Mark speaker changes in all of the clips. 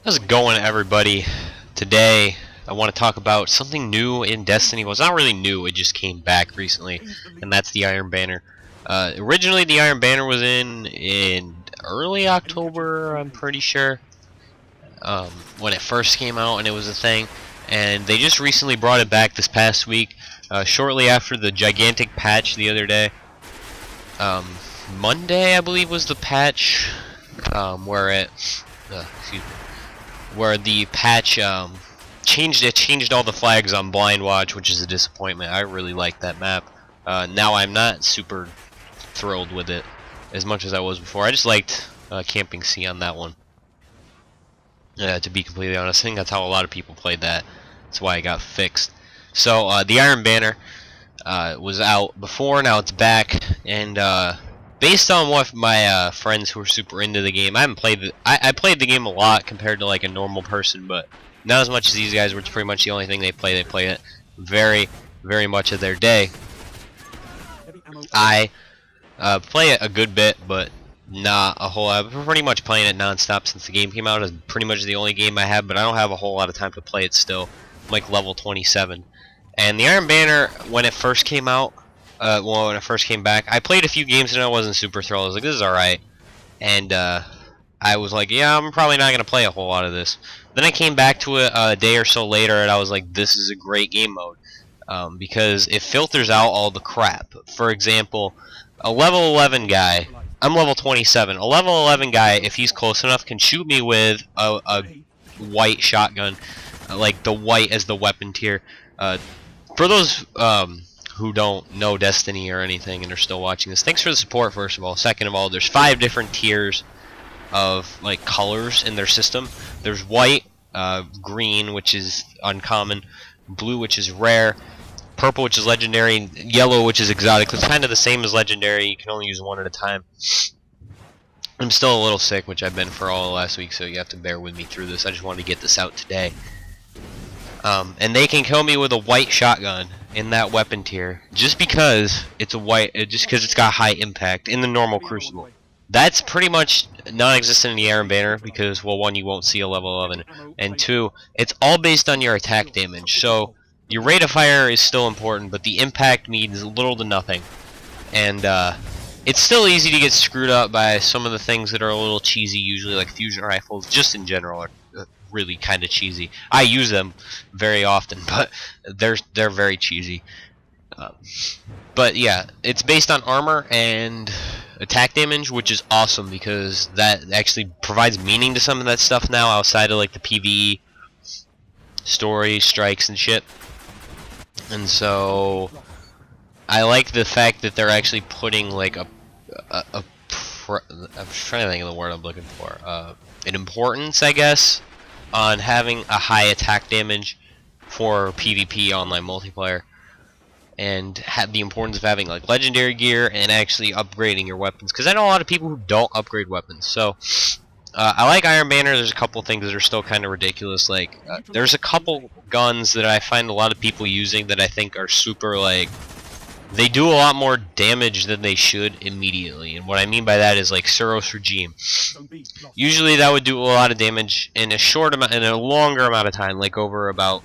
Speaker 1: How's it going, everybody? Today I want to talk about something new in Destiny. Well, it's not really new, it just came back recently, and that's the Iron Banner. Originally the Iron Banner was in early October, I'm pretty sure, when it first came out and it was a thing, and they just recently brought it back this past week, shortly after the gigantic patch the other day. Monday, I believe, was the patch where the patch changed all the flags on Blind Watch, which is a disappointment. I really like that map. Now I'm not super thrilled with it as much as I was before. I just liked Camping Sea on that one. To be completely honest, I think that's how a lot of people played that. That's why it got fixed. So the Iron Banner was out before, now it's back, and based on what my friends who are super into the game, I haven't played it. I played the game a lot compared to like a normal person, but not as much as these guys, where it's pretty much the only thing they play. They play it very, very much of their day. I play it a good bit, but not a whole lot. I've been pretty much playing it non-stop since the game came out. It's pretty much the only game I have, but I don't have a whole lot of time to play it still. I'm like level 27. And the Iron Banner, when it first came out, when it first came back, I played a few games and I wasn't super thrilled. I was like, this is alright. And I was like, yeah, I'm probably not going to play a whole lot of this. Then I came back to it a day or so later and I was like, this is a great game mode. Because it filters out all the crap. For example, a level 11 guy, I'm level 27. A level 11 guy, if he's close enough, can shoot me with a white shotgun. Like the white as the weapon tier. For those who don't know Destiny or anything and are still watching this, thanks for the support, first of all. Second of all, there's 5 different tiers of like colors in their system. There's white, green, which is uncommon, blue, which is rare, purple, which is legendary, and yellow, which is exotic. It's kind of the same as legendary. You can only use one at a time. I'm still a little sick, which I've been for all of last week, so you have to bear with me through this. I just wanted to get this out today. And they can kill me with a white shotgun in that weapon tier just because it's a white, just because it's got high impact in the normal Crucible. That's pretty much non-existent in the Iron Banner because, well, 1, you won't see a level 11, and 2, it's all based on your attack damage. So your rate of fire is still important, but the impact means little to nothing. And it's still easy to get screwed up by some of the things that are a little cheesy, usually like fusion rifles, just in general are really kind of cheesy. I use them very often, but they're very cheesy. But yeah, it's based on armor and attack damage, which is awesome because that actually provides meaning to some of that stuff now outside of like the PvE story strikes and shit. And so I like the fact that they're actually putting like I'm trying to think of the word I'm looking for. An importance, I guess, on having a high attack damage for PvP online multiplayer, and have the importance of having like legendary gear and actually upgrading your weapons, because I know a lot of people who don't upgrade weapons. So I like Iron Banner. There's a couple things that are still kind of ridiculous, like there's a couple guns that I find a lot of people using that I think are super, like, they do a lot more damage than they should immediately. And what I mean by that is like Suros Regime. Usually that would do a lot of damage in a short amount, in a longer amount of time, like over about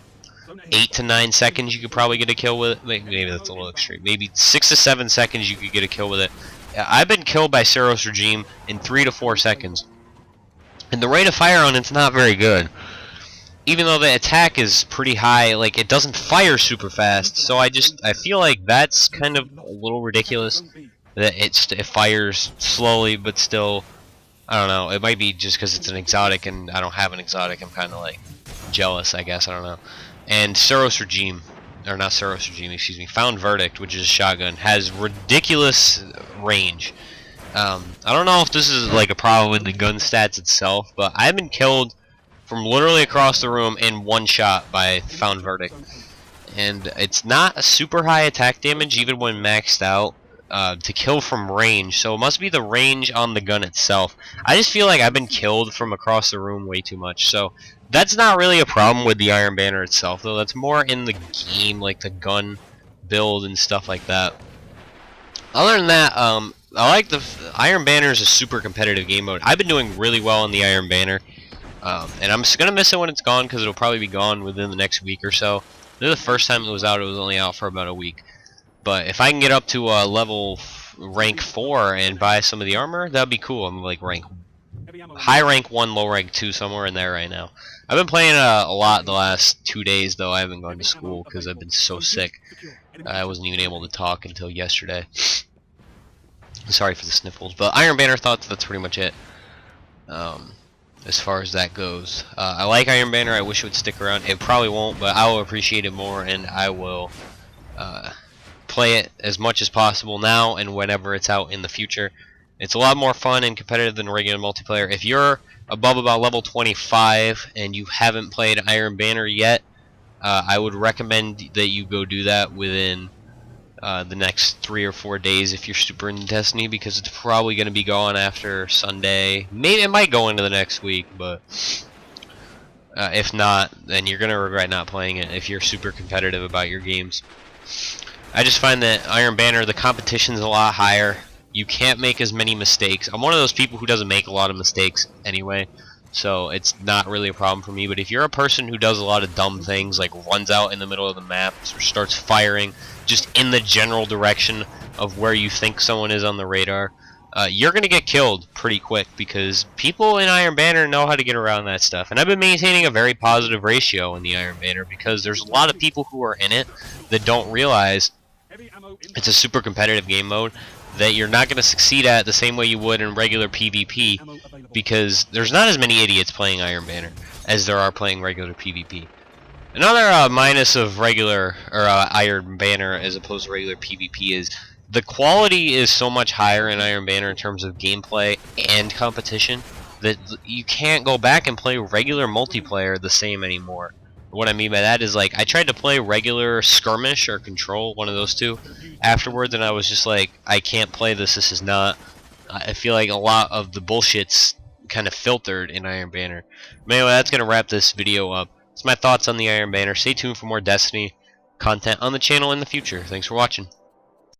Speaker 1: 8 to 9 seconds you could probably get a kill with it. Maybe that's a little extreme. Maybe 6 to 7 seconds you could get a kill with it. I've been killed by Suros Regime in 3 to 4 seconds. And the rate of fire on it's not very good. Even though the attack is pretty high, like, it doesn't fire super fast, so I feel like that's kind of a little ridiculous, that it fires slowly, but still, I don't know, it might be just because it's an exotic and I don't have an exotic. I'm kind of like jealous, I guess, I don't know. And Suros Regime, or not Suros Regime, excuse me, Found Verdict, which is a shotgun, has ridiculous range. I don't know if this is like a problem with the gun stats itself, but I've been killed from literally across the room in one shot by Found Verdict. And it's not a super high attack damage even when maxed out to kill from range, so it must be the range on the gun itself. I just feel like I've been killed from across the room way too much, so that's not really a problem with the Iron Banner itself, though. That's more in the game, like the gun build and stuff like that. Other than that, I like the Iron Banner is a super competitive game mode. I've been doing really well in the Iron Banner. And I'm just gonna miss it when it's gone because it'll probably be gone within the next week or so. This is the first time it was out. It was only out for about a week. But if I can get up to rank 4 and buy some of the armor, that'd be cool. I'm like high rank 1, low rank 2, somewhere in there right now. I've been playing a lot the last 2 days though. I haven't gone to school because I've been so sick. I wasn't even able to talk until yesterday. Sorry for the sniffles. But Iron Banner thoughts, that's pretty much it. As far as that goes. I like Iron Banner. I wish it would stick around. It probably won't, but I will appreciate it more, and I will play it as much as possible now and whenever it's out in the future. It's a lot more fun and competitive than regular multiplayer. If you're above about level 25 and you haven't played Iron Banner yet, I would recommend that you go do that within the next 3 or 4 days if you're super into Destiny, because it's probably going to be gone after Sunday. Maybe it might go into the next week, but if not, then you're going to regret not playing it if you're super competitive about your games. I just find that Iron Banner, the competition's a lot higher. You can't make as many mistakes. I'm one of those people who doesn't make a lot of mistakes anyway, so it's not really a problem for me. But if you're a person who does a lot of dumb things, like runs out in the middle of the map or starts firing just in the general direction of where you think someone is on the radar, you're going to get killed pretty quick, because people in Iron Banner know how to get around that stuff. And I've been maintaining a very positive ratio in the Iron Banner because there's a lot of people who are in it that don't realize it's a super competitive game mode that you're not going to succeed at the same way you would in regular PvP, because there's not as many idiots playing Iron Banner as there are playing regular PvP. Another minus of regular or Iron Banner as opposed to regular PvP is the quality is so much higher in Iron Banner in terms of gameplay and competition that you can't go back and play regular multiplayer the same anymore. What I mean by that is, like, I tried to play regular skirmish or control, one of those two, afterwards, and I was just like, I can't play this. This is not. I feel like a lot of the bullshit's kind of filtered in Iron Banner. But anyway, that's gonna wrap this video up. It's my thoughts on the Iron Banner. Stay tuned for more Destiny content on the channel in the future. Thanks for watching.